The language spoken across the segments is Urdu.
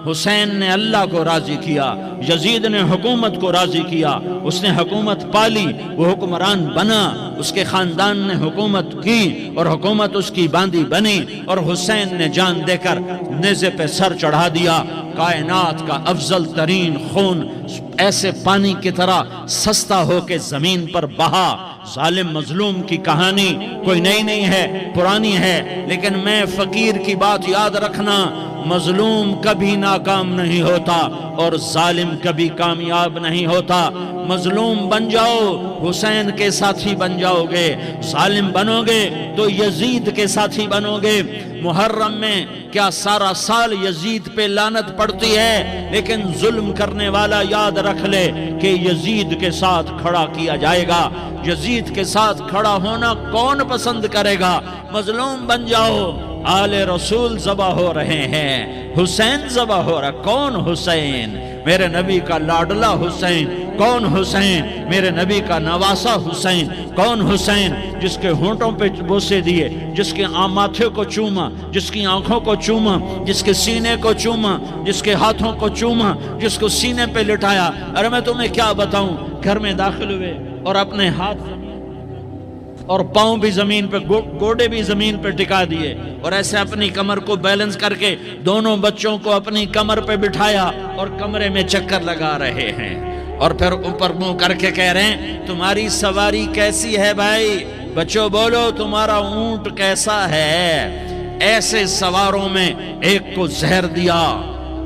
حسین نے اللہ کو راضی کیا، یزید نے حکومت کو راضی کیا، اس نے حکومت پالی، وہ حکمران بنا، اس کے خاندان نے حکومت کی اور حکومت اس کی باندھی بنی، اور حسین نے جان دے کر نیزے پہ سر چڑھا دیا۔ کائنات کا افضل ترین خون ایسے پانی کی طرح سستا ہو کے زمین پر بہا۔ ظالم مظلوم کی کہانی کوئی نئی نہیں ہے، پرانی ہے، لیکن میں فقیر کی بات یاد رکھنا، مظلوم کبھی ناکام نہیں ہوتا اور ظالم کبھی کامیاب نہیں ہوتا۔ مظلوم بن جاؤ حسین کے ساتھی بن جاؤ گے، ظالم بنو گے تو یزید کے ساتھی بنو گے۔ محرم میں کیا سارا سال یزید پہ لعنت پڑتی ہے، لیکن ظلم کرنے والا یاد رکھ لے کہ یزید کے ساتھ کھڑا کیا جائے گا۔ یزید کے ساتھ کھڑا ہونا کون پسند کرے گا؟ مظلوم بن جاؤ۔ آل رسول ذبح ہو رہے ہیں، حسین ذبح ہو رہا۔ کون حسین؟ میرے نبی کا لاڈلا حسین۔ کون حسین؟ میرے نبی کا نواسا حسین۔ کون حسین؟ جس کے ہونٹوں پہ بوسے دیے، جس کے ماتھے کو چوما، جس کی آنکھوں کو چوما، جس کے سینے کو چوما، جس کے ہاتھوں کو چوما، جس کو سینے پہ لٹایا۔ ارے میں تمہیں کیا بتاؤں، گھر میں داخل ہوئے اور اپنے ہاتھ اور پاؤں بھی زمین پہ، گوڑے بھی زمین پہ ٹکا دیے، اور ایسے اپنی کمر کو بیلنس کر کے دونوں بچوں کو اپنی کمر پہ بٹھایا اور کمرے میں چکر لگا رہے ہیں، اور پھر اوپر منہ کر کے کہہ رہے ہیں تمہاری سواری کیسی ہے بھائی؟ بچوں بولو تمہارا اونٹ کیسا ہے؟ ایسے سواروں میں ایک کو زہر دیا،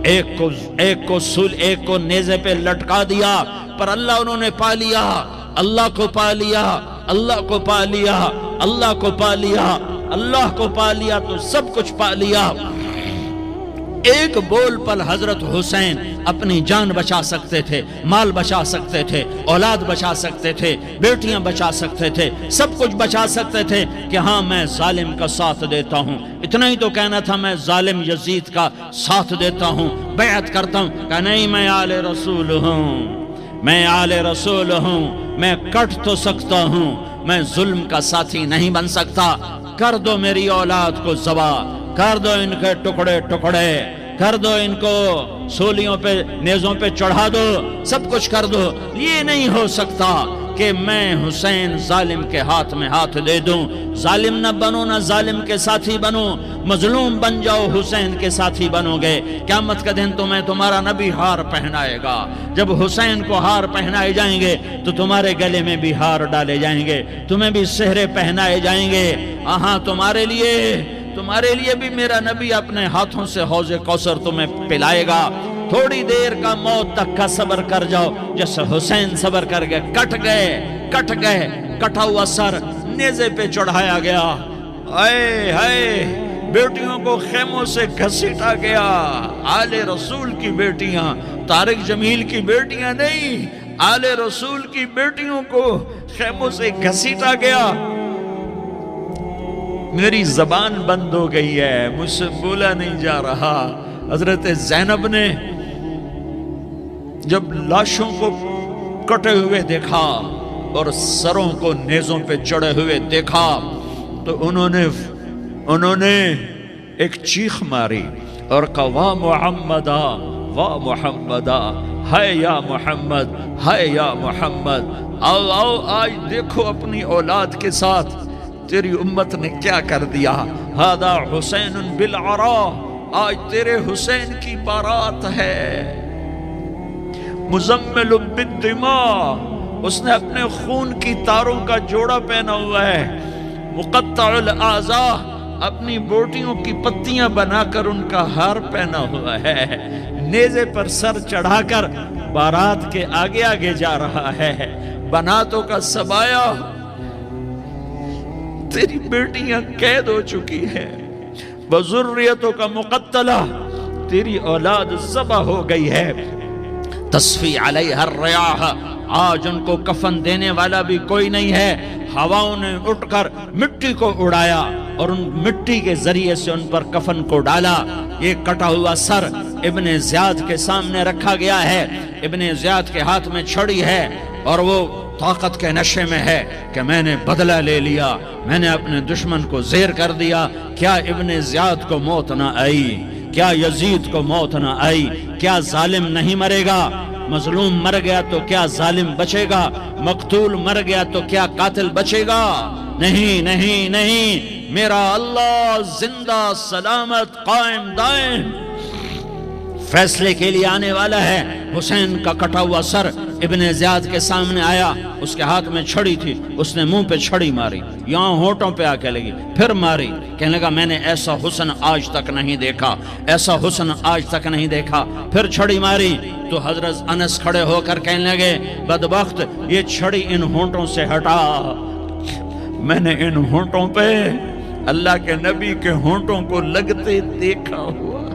ایک کو نیزے پہ لٹکا دیا، پر اللہ انہوں نے پا لیا، اللہ کو پا لیا، اللہ کو پا لیا، اللہ کو پا لیا، اللہ کو پا لیا تو سب کچھ پا لیا۔ ایک بول پر حضرت حسین اپنی جان بچا سکتے تھے، مال بچا سکتے تھے، اولاد بچا سکتے تھے، بیٹیاں بچا سکتے تھے، سب کچھ بچا سکتے تھے کہ ہاں میں ظالم کا ساتھ دیتا ہوں۔ اتنا ہی تو کہنا تھا میں ظالم یزید کا ساتھ دیتا ہوں، بیعت کرتا ہوں، کہ نہیں میں آل رسول ہوں، میں آل رسول ہوں، میں کٹ تو سکتا ہوں، میں ظلم کا ساتھی نہیں بن سکتا۔ کر دو میری اولاد کو ذبح، کر دو ان کے ٹکڑے ٹکڑے، کر دو ان کو سولیوں پہ نیزوں پہ چڑھا دو، سب کچھ کر دو۔ یہ نہیں ہو سکتا کہ میں حسین ظالم کے ہاتھ میں ہاتھ دے دوں۔ ظالم نہ بنو، نہ ظالم کے ساتھی بنو، مظلوم بن جاؤ، حسین کے ساتھی بنو گے۔ قیامت کا دن تمہیں تمہارا نبی ہار پہنائے گا۔ جب حسین کو ہار پہنائے جائیں گے تو تمہارے گلے میں بھی ہار ڈالے جائیں گے، تمہیں بھی سہرے پہنائے جائیں گے۔ ہاں تمہارے لیے بھی میرا نبی اپنے ہاتھوں سے حوض کوثر تمہیں پلائے گا۔ تھوڑی دیر کا موت تک کا صبر کر جاؤ، جیسے حسین صبر کر گئے، کٹ گئے، کٹا ہوا سر نیزے پہ چڑھایا گیا۔ اے ہائے، بیٹیوں کو خیموں سے گھسیٹا گیا۔ آل رسول کی بیٹیاں، طارق جمیل کی بیٹیاں نہیں، آل رسول کی بیٹیوں کو خیموں سے گھسیٹا گیا۔ میری زبان بند ہو گئی ہے، مجھ سے بولا نہیں جا رہا۔ حضرت زینب نے جب لاشوں کو کٹے ہوئے دیکھا اور سروں کو نیزوں پہ چڑھے ہوئے دیکھا تو انہوں نے ایک چیخ ماری اور کہا واہ محمدہ، واہ محمدہ، ہائے یا محمد، ہائے یا محمد۔ آؤ آج دیکھو اپنی اولاد کے ساتھ تیری امت نے کیا کر دیا۔ ہذا حسین بالعراء، آج تیرے حسین کی بارات ہے۔ مزمل بالدماء، اس نے اپنے خون کی تاروں کا جوڑا پہنا ہوا ہے۔ مقطع الاعضاء، اپنی بوٹیوں کی پتیاں بنا کر ان کا ہار پہنا ہوا ہے۔ نیزے پر سر چڑھا کر بارات کے آگے آگے جا رہا ہے۔ بناتوں کا سبایا، تیری بیٹیاں قید ہو چکی ہے۔ بذریتوں کا مقتلہ، تیری اولاد ذبح ہو گئی ہے۔ تصفی علیہ الریاح، آج ان کو کفن دینے والا بھی کوئی نہیں ہے۔ ہواؤں نے اٹھ کر مٹی کو اڑایا اور ان مٹی کے ذریعے سے ان پر کفن کو ڈالا۔ یہ کٹا ہوا سر ابن زیاد کے سامنے رکھا گیا ہے۔ ابن زیاد کے ہاتھ میں چھڑی ہے اور وہ طاقت کے نشے میں ہے کہ میں نے بدلہ لے لیا، میں نے اپنے دشمن کو زیر کر دیا۔ کیا ابن زیاد کو موت نہ آئی؟ کیا یزید کو موت نہ آئی؟ کیا ظالم نہیں مرے گا؟ مظلوم مر گیا تو کیا ظالم بچے گا؟ مقتول مر گیا تو کیا قاتل بچے گا؟ نہیں نہیں نہیں، میرا اللہ زندہ سلامت قائم دائم فیصلے کے لیے آنے والا ہے۔ حسین کا کٹا ہوا سر ابن زیاد کے سامنے آیا، اس کے ہاتھ میں چھڑی تھی، اس نے منہ پہ چھڑی ماری، یہاں ہونٹوں پہ آ کے لگی، پھر ماری، کہنے لگا میں نے ایسا حسن آج تک نہیں دیکھا، ایسا حسن آج تک نہیں دیکھا، پھر چھڑی ماری تو حضرت انس کھڑے ہو کر کہنے لگے بدبخت یہ چھڑی ان ہونٹوں سے ہٹا، میں نے ان ہونٹوں پہ اللہ کے نبی کے ہونٹوں کو لگتے دیکھا ہوا۔